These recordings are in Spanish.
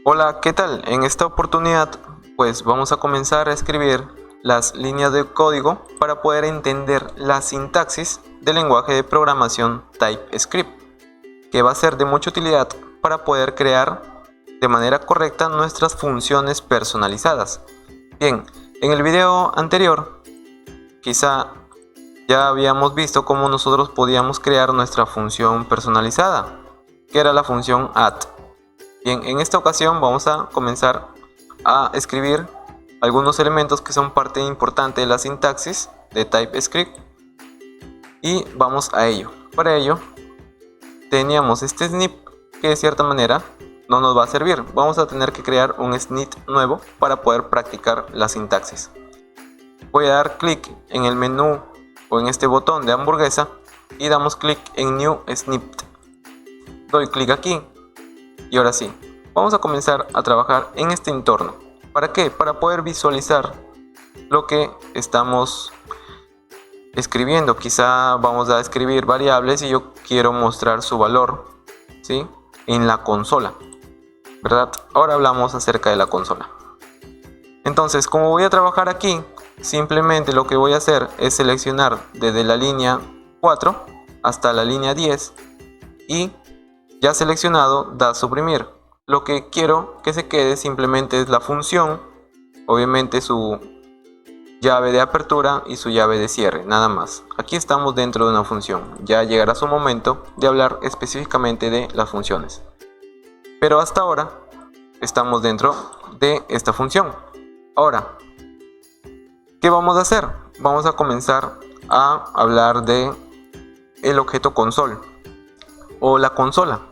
Hola, ¿qué tal? En esta oportunidad pues vamos a comenzar a escribir las líneas de código para poder entender la sintaxis del lenguaje de programación TypeScript, que va a ser de mucha utilidad para poder crear de manera correcta nuestras funciones personalizadas. Bien, en el video anterior quizá ya habíamos visto cómo nosotros podíamos crear nuestra función personalizada, que era la función add. Bien, en esta ocasión vamos a comenzar a escribir algunos elementos que son parte importante de la sintaxis de TypeScript y vamos a ello. Para ello teníamos este snip que de cierta manera no nos va a servir. Vamos a tener que crear un snip nuevo para poder practicar la sintaxis. Voy a dar clic en el menú o en este botón de hamburguesa y damos clic en New Snippet. Doy clic aquí. Y ahora sí, vamos a comenzar a trabajar en este entorno. ¿Para qué? Para poder visualizar lo que estamos escribiendo. Quizá vamos a escribir variables y yo quiero mostrar su valor, ¿sí?, en la consola, ¿verdad? Ahora hablamos acerca de la consola. Entonces, como voy a trabajar aquí, simplemente lo que voy a hacer es seleccionar desde la línea 4 hasta la línea 10 y ya seleccionado, da suprimir. Lo que quiero que se quede simplemente es la función, obviamente su llave de apertura y su llave de cierre, nada más. Aquí estamos dentro de una función. Ya llegará su momento de hablar específicamente de las funciones. Pero hasta ahora estamos dentro de esta función. Ahora, ¿qué vamos a hacer? Vamos a comenzar a hablar de el objeto console o la consola.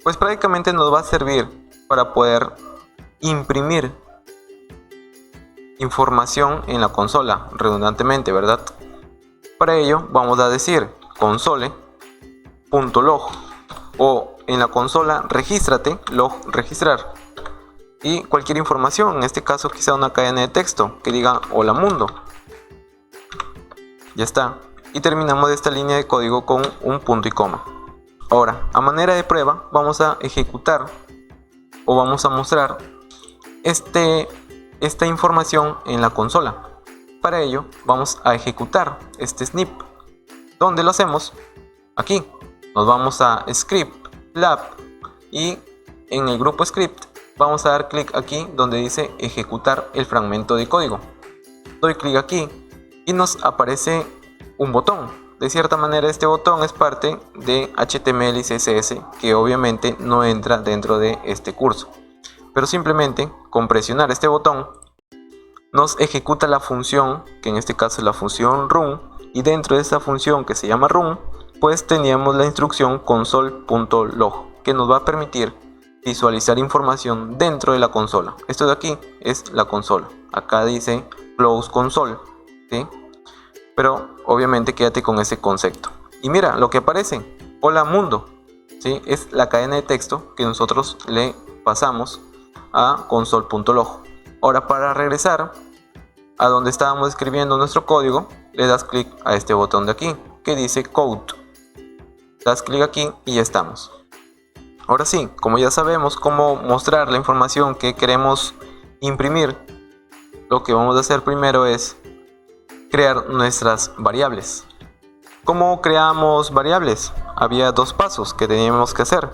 Pues prácticamente nos va a servir para poder imprimir información en la consola, redundantemente, ¿verdad? Para ello vamos a decir console.log o en la consola regístrate, log registrar, y cualquier información, en este caso quizá una cadena de texto que diga hola mundo. Ya está. Y terminamos esta línea de código con un punto y coma. Ahora, a manera de prueba, vamos a ejecutar o vamos a mostrar esta información en la consola. Para ello, vamos a ejecutar este snip. ¿Dónde lo hacemos? Aquí. Nos vamos a Script, Lab y en el grupo Script vamos a dar clic aquí donde dice ejecutar el fragmento de código. Doy clic aquí y nos aparece un botón. De cierta manera este botón es parte de HTML y CSS que obviamente no entra dentro de este curso. Pero simplemente con presionar este botón nos ejecuta la función, que en este caso es la función run, y dentro de esta función que se llama run, pues teníamos la instrucción console.log que nos va a permitir visualizar información dentro de la consola. Esto de aquí es la consola. Acá dice close console, ¿sí? Pero obviamente quédate con ese concepto. Y mira lo que aparece. Hola mundo. ¿Sí? Es la cadena de texto que nosotros le pasamos a console.log. Ahora para regresar a donde estábamos escribiendo nuestro código, le das clic a este botón de aquí que dice code. Das clic aquí y ya estamos. Ahora sí, como ya sabemos cómo mostrar la información que queremos imprimir, lo que vamos a hacer primero es crear nuestras variables. ¿Cómo creamos variables? Había dos pasos que teníamos que hacer.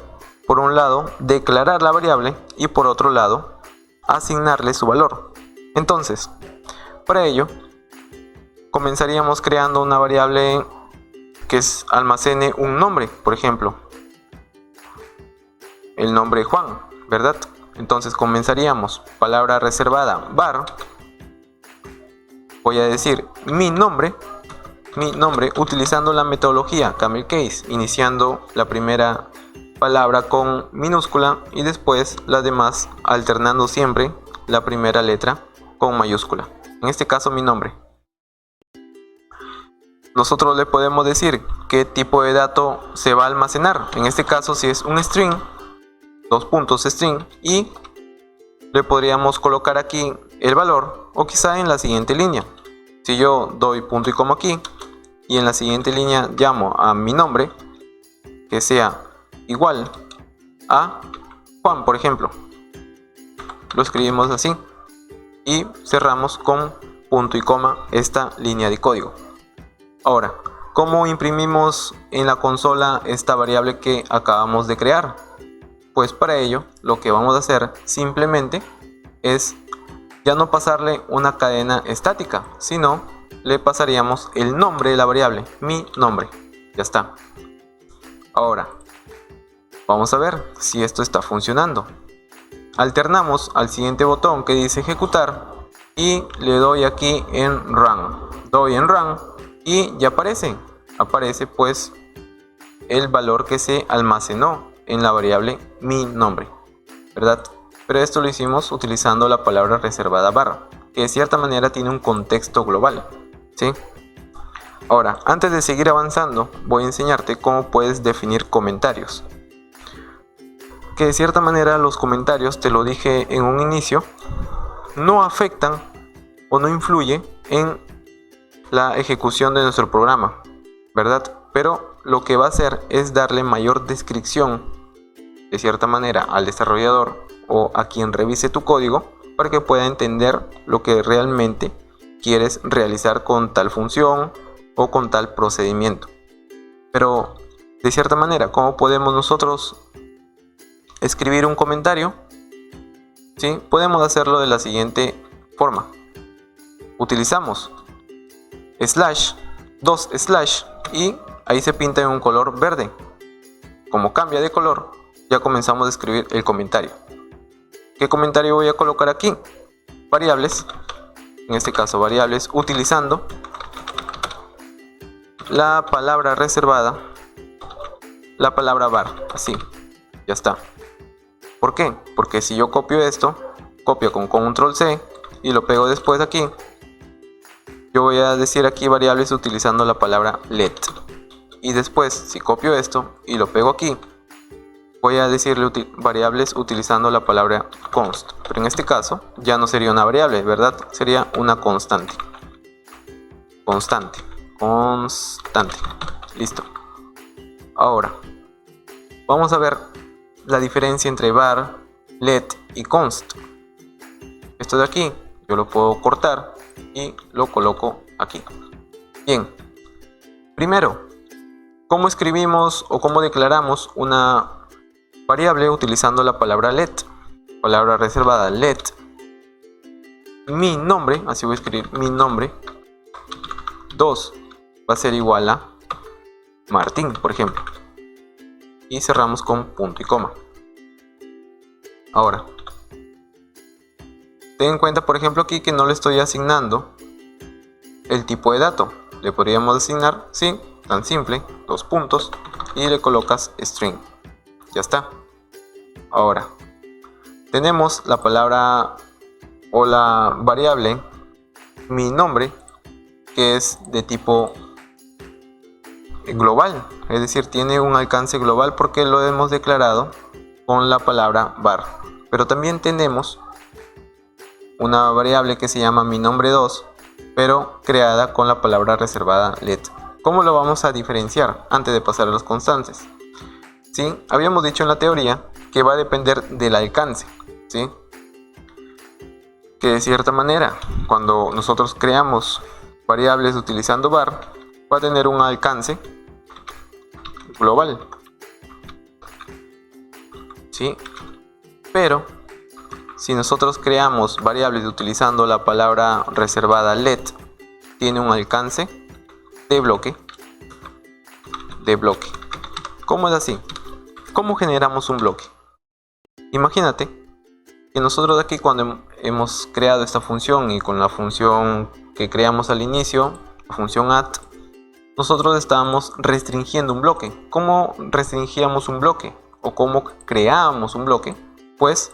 Por un lado, declarar la variable y por otro lado, asignarle su valor. Entonces, para ello, comenzaríamos creando una variable que almacene un nombre, por ejemplo, el nombre Juan, ¿verdad? Entonces comenzaríamos palabra reservada var. Voy a decir mi nombre utilizando la metodología camel case, iniciando la primera palabra con minúscula y después las demás alternando siempre la primera letra con mayúscula. En este caso mi nombre. Nosotros le podemos decir qué tipo de dato se va a almacenar. En este caso si es un string, dos puntos string, y le podríamos colocar aquí el valor o quizá en la siguiente línea. Si yo doy punto y coma aquí y en la siguiente línea llamo a mi nombre que sea igual a Juan, por ejemplo, lo escribimos así y cerramos con punto y coma esta línea de código. Ahora, ¿cómo imprimimos en la consola esta variable que acabamos de crear? Pues para ello lo que vamos a hacer simplemente es ya no pasarle una cadena estática, sino le pasaríamos el nombre de la variable, mi nombre. Ya está. Ahora, vamos a ver si esto está funcionando. Alternamos al siguiente botón que dice ejecutar y le doy aquí en run. Doy en run y ya aparece pues el valor que se almacenó en la variable mi nombre, ¿verdad? Pero esto lo hicimos utilizando la palabra reservada barra, que de cierta manera tiene un contexto global, ¿sí? Ahora, antes de seguir avanzando, voy a enseñarte cómo puedes definir comentarios. Que de cierta manera los comentarios, te lo dije en un inicio, no afectan o no influye en la ejecución de nuestro programa, ¿verdad? Pero lo que va a hacer es darle mayor descripción, de cierta manera, al desarrollador o a quien revise tu código para que pueda entender lo que realmente quieres realizar con tal función o con tal procedimiento. Pero de cierta manera, ¿cómo podemos nosotros escribir un comentario? ¿Sí? Podemos hacerlo de la siguiente forma. Utilizamos dos slash y ahí se pinta en un color verde. Como cambia de color, ya comenzamos a escribir el comentario. ¿Qué comentario voy a colocar aquí? Variables, en este caso variables, utilizando la palabra reservada, la palabra var, así, ya está. ¿Por qué? Porque si yo copio esto, copio con control C y lo pego después aquí, yo voy a decir aquí variables utilizando la palabra let. Y después, si copio esto y lo pego aquí, voy a decirle variables utilizando la palabra const. Pero en este caso ya no sería una variable, ¿verdad? Sería una constante. Constante. Listo. Ahora, vamos a ver la diferencia entre var, let y const. Esto de aquí, yo lo puedo cortar y lo coloco aquí. Bien. Primero, ¿cómo escribimos o cómo declaramos una variable utilizando la palabra let? Palabra reservada let. Mi nombre, así voy a escribir mi nombre. 2 va a ser igual a Martín, por ejemplo. Y cerramos con punto y coma. Ahora, ten en cuenta, por ejemplo, aquí que no le estoy asignando el tipo de dato. Le podríamos asignar, sí, tan simple, 2 puntos y le colocas string. Ya está. Ahora, tenemos la palabra o la variable mi nombre, que es de tipo global, es decir, tiene un alcance global porque lo hemos declarado con la palabra var. Pero también tenemos una variable que se llama mi nombre 2, pero creada con la palabra reservada let. ¿Cómo lo vamos a diferenciar antes de pasar a los constantes? ¿Sí? Habíamos dicho en la teoría que va a depender del alcance, ¿sí? Que de cierta manera, cuando nosotros creamos variables utilizando var, va a tener un alcance global, ¿sí? Pero si nosotros creamos variables utilizando la palabra reservada let, tiene un alcance de bloque. ¿Cómo es así? ¿Cómo generamos un bloque? Imagínate que nosotros aquí, cuando hemos creado esta función y con la función que creamos al inicio, la función add, nosotros estábamos restringiendo un bloque. ¿Cómo restringíamos un bloque? ¿O cómo creábamos un bloque? Pues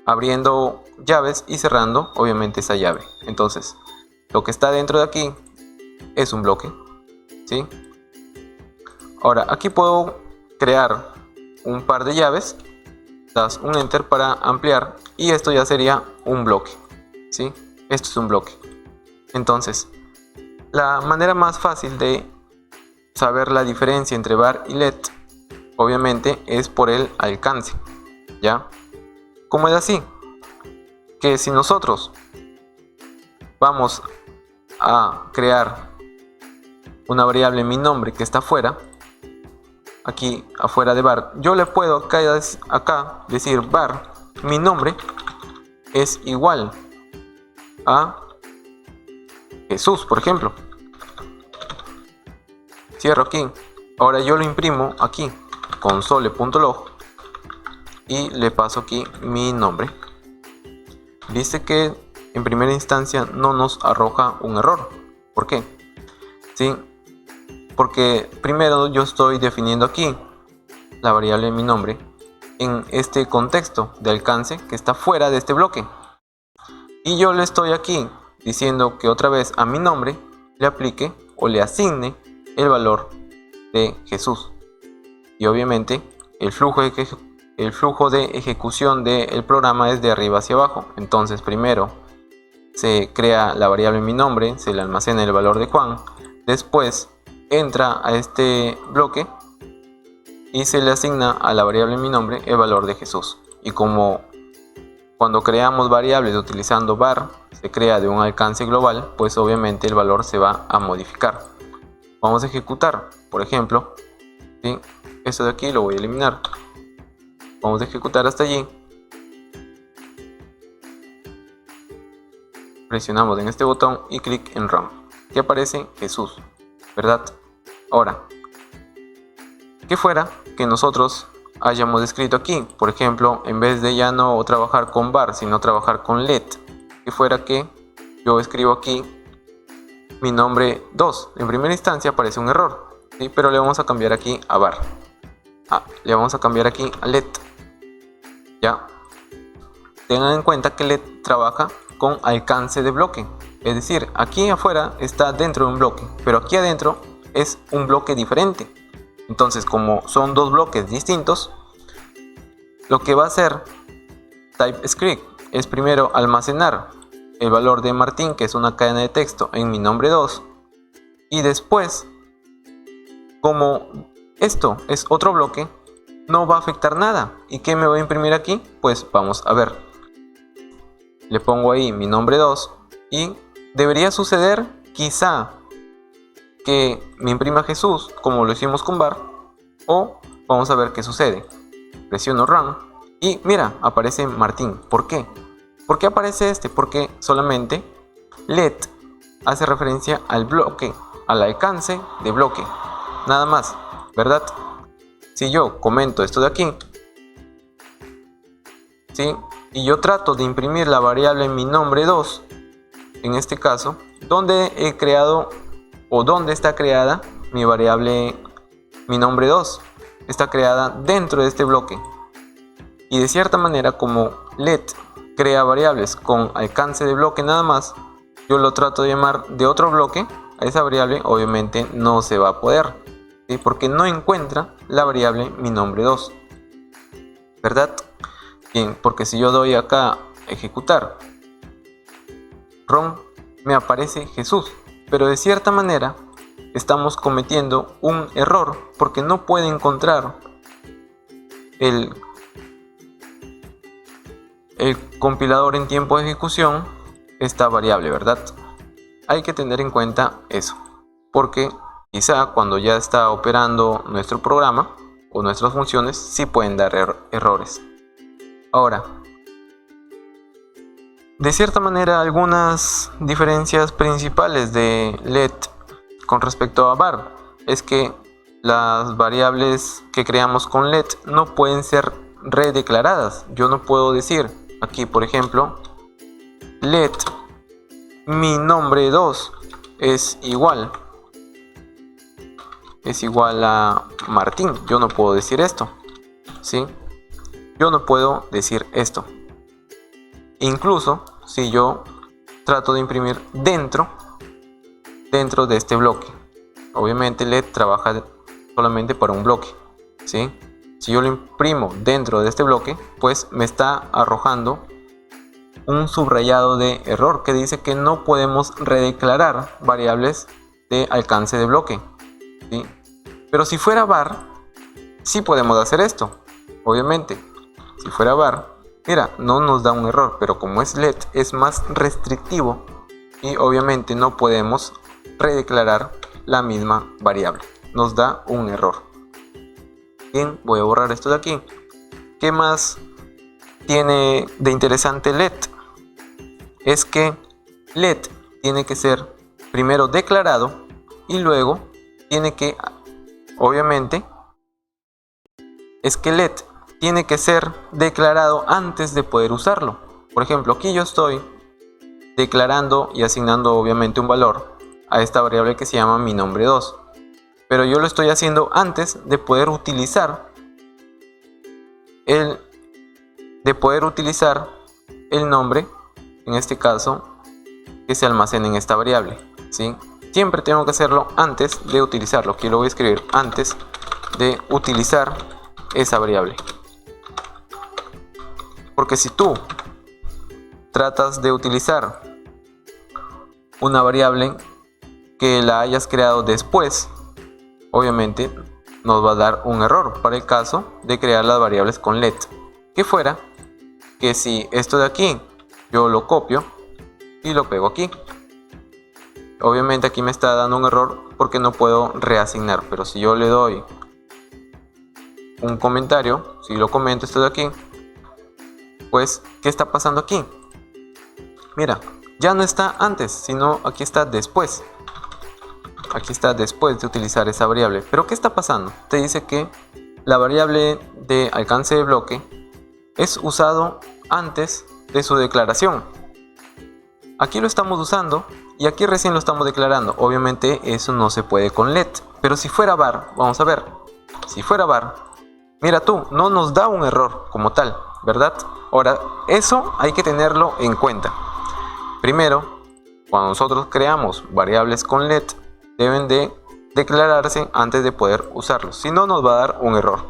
abriendo llaves y cerrando obviamente esa llave. Entonces, lo que está dentro de aquí es un bloque, ¿sí? Ahora, aquí puedo crear un par de llaves, das un enter para ampliar y esto ya sería un bloque, ¿sí? Esto es un bloque. Entonces, la manera más fácil de saber la diferencia entre var y let, obviamente, es por el alcance, ¿ya? ¿Cómo es así? que si nosotros vamos a crear una variable mi nombre que está afuera, aquí afuera de var, yo le puedo acá decir var mi nombre es igual a Jesús, por ejemplo. Cierro aquí. Ahora yo lo imprimo aquí, console.log, y le paso aquí mi nombre. Viste que en primera instancia no nos arroja un error. ¿Por qué? ¿Sí? Porque primero yo estoy definiendo aquí la variable mi nombre en este contexto de alcance que está fuera de este bloque. Y yo le estoy aquí diciendo que otra vez a mi nombre le aplique o le asigne el valor de Jesús. Y obviamente el flujo de ejecución del programa es de arriba hacia abajo. Entonces primero se crea la variable mi nombre, se le almacena el valor de Juan, después entra a este bloque y se le asigna a la variable mi nombre el valor de Jesús. Y como cuando creamos variables utilizando var se crea de un alcance global, pues obviamente el valor se va a modificar. Vamos a ejecutar, por ejemplo, ¿sí? Esto de aquí lo voy a eliminar. Vamos a ejecutar hasta allí. Presionamos en este botón y clic en Run. ¿Qué aparece? Jesús, ¿verdad? Ahora, ¿qué fuera que nosotros hayamos escrito aquí? Por ejemplo, en vez de ya no trabajar con var, sino trabajar con let. ¿Qué fuera que yo escribo aquí mi nombre 2? En primera instancia aparece un error, ¿sí? Pero le vamos a cambiar aquí a var. Le vamos a cambiar aquí a let. Ya. Tengan en cuenta que let trabaja con alcance de bloque. Es decir, aquí afuera está dentro de un bloque, pero aquí adentro es un bloque diferente. Entonces, como son dos bloques distintos, lo que va a hacer TypeScript es primero almacenar el valor de Martín, que es una cadena de texto, en mi nombre 2, y después, como esto es otro bloque, no va a afectar nada. ¿Y qué me voy a imprimir aquí? Pues vamos a ver. Le pongo ahí mi nombre 2 y debería suceder quizá que me imprima Jesús como lo hicimos con var, o vamos a ver qué sucede. Presiono Run y mira, aparece Martín. ¿Por qué? ¿Por qué aparece este? Porque solamente let hace referencia al bloque, al alcance de bloque, nada más, ¿verdad? Si yo comento esto de aquí, ¿sí? Y yo trato de imprimir la variable mi nombre 2, en este caso, ¿dónde he creado o dónde está creada mi variable mi nombre 2? Está creada dentro de este bloque. Y de cierta manera, como let crea variables con alcance de bloque nada más, yo lo trato de llamar de otro bloque a esa variable, obviamente no se va a poder, ¿sí? Porque no encuentra la variable mi nombre 2, ¿verdad? Bien, porque si yo doy acá ejecutar run, me aparece Jesús, pero de cierta manera estamos cometiendo un error porque no puede encontrar el compilador en tiempo de ejecución esta variable, ¿verdad? Hay que tener en cuenta eso, porque quizá cuando ya está operando nuestro programa o nuestras funciones sí pueden dar errores. Ahora, de cierta manera, algunas diferencias principales de let con respecto a var es que las variables que creamos con let no pueden ser redeclaradas. Yo no puedo decir aquí, por ejemplo, let mi nombre 2 es igual a Martín. Yo no puedo decir esto, ¿sí? Yo no puedo decir esto. Incluso si yo trato de imprimir dentro de este bloque. Obviamente let trabaja solamente para un bloque, ¿sí? Si yo lo imprimo dentro de este bloque, pues me está arrojando un subrayado de error que dice que no podemos redeclarar variables de alcance de bloque, ¿sí? Pero si fuera var, sí podemos hacer esto. Obviamente, si fuera var, Mira, no nos da un error, pero como es let es más restrictivo y obviamente no podemos redeclarar la misma variable. Nos da un error. Bien, voy a borrar esto de aquí. ¿Qué más tiene de interesante let? Es que let tiene que ser primero declarado y luego tiene que, obviamente, es que let tiene que ser declarado antes de poder usarlo. Por ejemplo, aquí yo estoy declarando y asignando obviamente un valor a esta variable que se llama mi nombre 2. Pero yo lo estoy haciendo antes de poder utilizar el nombre, en este caso, que se almacena en esta variable, ¿sí? Siempre tengo que hacerlo antes de utilizarlo. Aquí lo voy a escribir antes de utilizar esa variable. Porque si tú tratas de utilizar una variable que la hayas creado después, obviamente nos va a dar un error para el caso de crear las variables con let. Que fuera que si esto de aquí yo lo copio y lo pego aquí, obviamente aquí me está dando un error porque no puedo reasignar. Pero si yo le doy un comentario, si lo comento esto de aquí, pues ¿qué está pasando aquí? Mira, ya no está antes, sino aquí está después. Aquí está después de utilizar esa variable. Pero ¿qué está pasando? Te dice que la variable de alcance de bloque es usado antes de su declaración. Aquí lo estamos usando y aquí recién lo estamos declarando. Obviamente eso no se puede con let. Pero si fuera var, vamos a ver. Si fuera var, mira tú, no nos da un error como tal, ¿verdad? Ahora, eso hay que tenerlo en cuenta. Primero, cuando nosotros creamos variables con let, deben de declararse antes de poder usarlos. Si no, nos va a dar un error.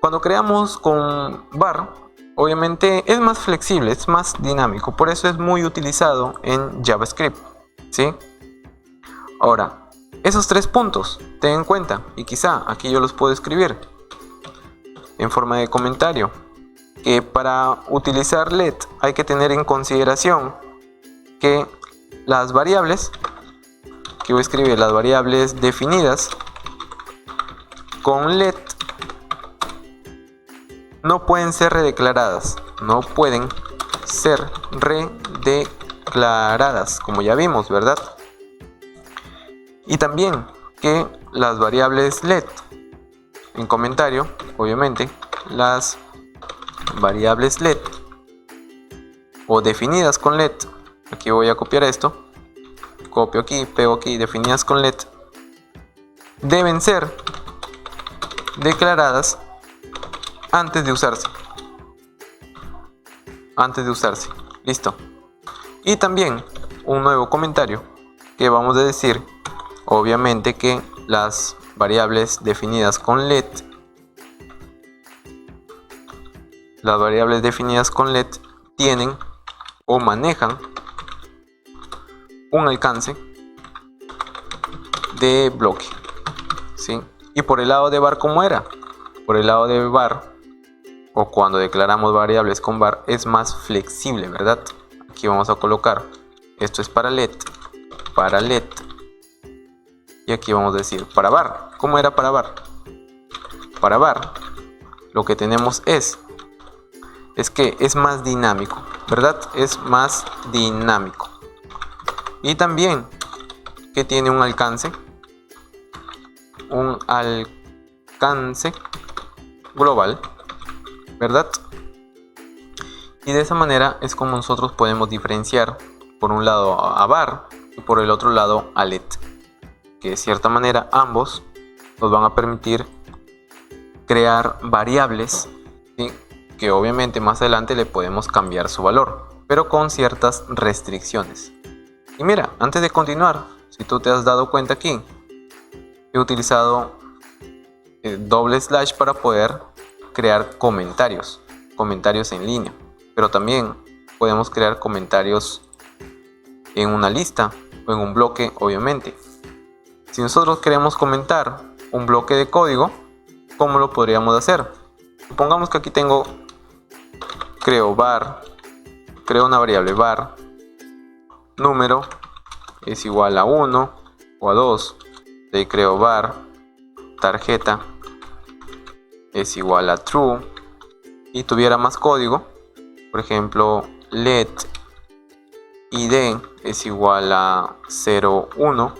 Cuando creamos con var, obviamente es más flexible, es más dinámico. Por eso es muy utilizado en JavaScript, ¿sí? Ahora, esos 3 puntos, ten en cuenta. Y quizá aquí yo los puedo escribir en forma de comentario. Que para utilizar let hay que tener en consideración que las variables, que voy a escribir las variables definidas con let, no pueden ser redeclaradas. No pueden ser redeclaradas, como ya vimos, ¿verdad? Y también que las variables let, en comentario, obviamente, las variables let o definidas con let, aquí voy a copiar esto, copio aquí, pego aquí, definidas con let, deben ser declaradas antes de usarse. Listo. Y también un nuevo comentario que vamos a decir, obviamente, que las variables definidas con let, tienen o manejan un alcance de bloque, ¿sí? Y por el lado de var, ¿cómo era? Por el lado de var, o cuando declaramos variables con var, es más flexible, ¿verdad? Aquí vamos a colocar, esto es para let, y aquí vamos a decir para var. ¿Cómo era para var? Para var, lo que tenemos es que es más dinámico, ¿verdad? Es más dinámico. Y también que tiene un alcance global, ¿verdad? Y de esa manera es como nosotros podemos diferenciar por un lado a var y por el otro lado a let, que de cierta manera ambos nos van a permitir crear variables, ¿sí? Que obviamente más adelante le podemos cambiar su valor, pero con ciertas restricciones. Y mira, antes de continuar, si tú te has dado cuenta aquí, he utilizado doble slash para poder crear comentarios en línea, pero también podemos crear comentarios en una lista o en un bloque, obviamente. Si nosotros queremos comentar un bloque de código, ¿cómo lo podríamos hacer? Supongamos que aquí tengo creo una variable var número es igual a 1 o a 2. De ahí creo var tarjeta es igual a true, y tuviera más código, por ejemplo let id es igual a 01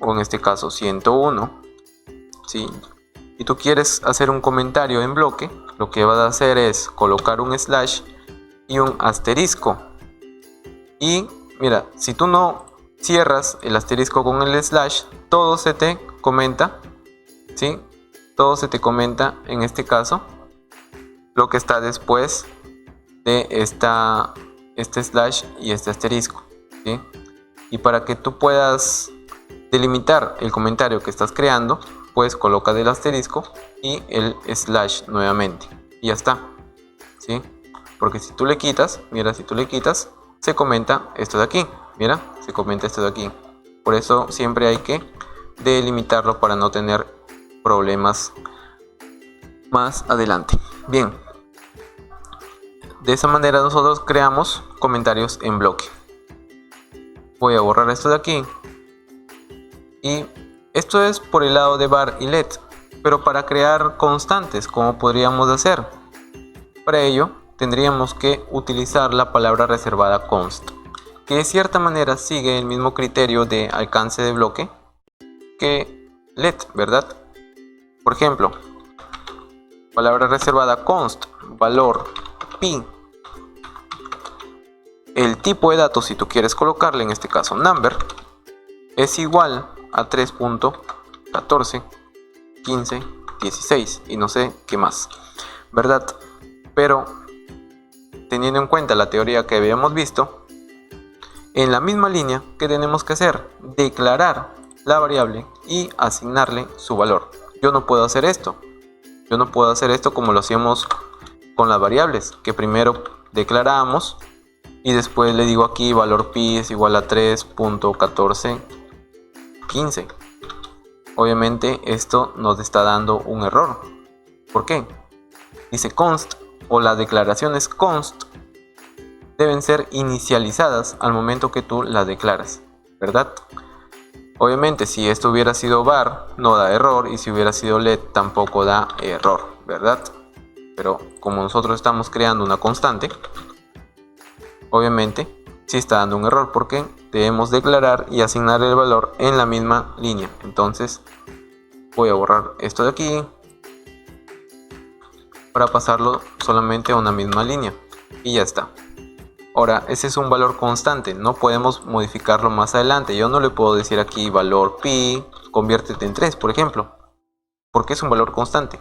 o en este caso 101, ¿sí? Y tú quieres hacer un comentario en bloque, lo que vas a hacer es colocar un slash y un asterisco. Y mira, si tú no cierras el asterisco con el slash, todo se te comenta, ¿sí? Todo se te comenta en este caso lo que está después de este slash y este asterisco, ¿sí? Y para que tú puedas delimitar el comentario que estás creando, pues coloca el asterisco y el slash nuevamente y ya está, ¿sí? Porque si tú le quitas, mira, si tú le quitas, se comenta esto de aquí, mira, se comenta esto de aquí. Por eso siempre hay que delimitarlo para no tener problemas más adelante. Bien, de esa manera nosotros creamos comentarios en bloque. Voy a borrar esto de aquí. Y esto es por el lado de var y let, pero para crear constantes, ¿cómo podríamos hacer? Para ello tendríamos que utilizar la palabra reservada const, que de cierta manera sigue el mismo criterio de alcance de bloque que let, ¿verdad? Por ejemplo, palabra reservada const, valor pi, el tipo de datos, si tú quieres colocarle en este caso number, es igual a 3.14, 15, 16 y no sé qué más, ¿verdad? Pero teniendo en cuenta la teoría que habíamos visto, en la misma línea, ¿qué tenemos que hacer? Declarar la variable y asignarle su valor. Yo no puedo hacer esto. Yo no puedo hacer esto como lo hacíamos con las variables, que primero declaramos y después le digo aquí valor pi es igual a 3.14, 15. Obviamente esto nos está dando un error. ¿Por qué? Dice const, o las declaraciones const deben ser inicializadas al momento que tú las declaras, ¿verdad? Obviamente si esto hubiera sido var no da error, y si hubiera sido let tampoco da error, ¿verdad? Pero como nosotros estamos creando una constante, obviamente sí está dando un error porque debemos declarar y asignar el valor en la misma línea. Entonces voy a borrar esto de aquí para pasarlo solamente a una misma línea y ya está. Ahora, ese es un valor constante, no podemos modificarlo más adelante. Yo no le puedo decir aquí valor pi, conviértete en 3, por ejemplo, porque es un valor constante.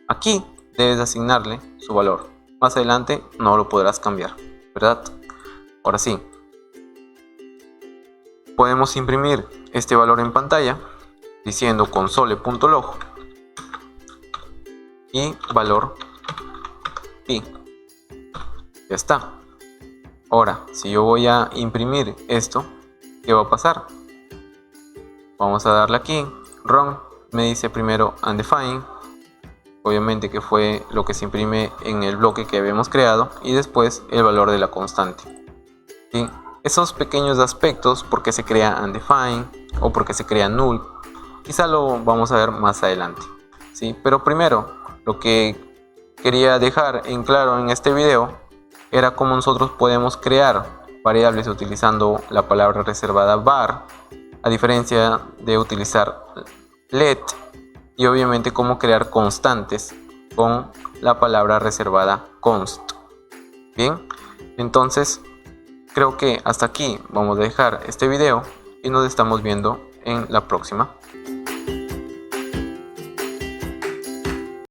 Aquí debes asignarle su valor. Más adelante no lo podrás cambiar, ¿verdad? Ahora sí, podemos imprimir este valor en pantalla diciendo console.log y valor pi. Ya está. Ahora, si yo voy a imprimir esto, ¿qué va a pasar? Vamos a darle aquí, run, me dice primero undefined, obviamente que fue lo que se imprime en el bloque que habíamos creado, y después el valor de la constante. ¿Sí? Esos pequeños aspectos, por qué se crea undefined o por qué se crea null, quizá lo vamos a ver más adelante. ¿Sí? Pero primero, lo que quería dejar en claro en este video era cómo nosotros podemos crear variables utilizando la palabra reservada var, a diferencia de utilizar let, y obviamente cómo crear constantes con la palabra reservada const. Bien, entonces creo que hasta aquí vamos a dejar este video y nos estamos viendo en la próxima.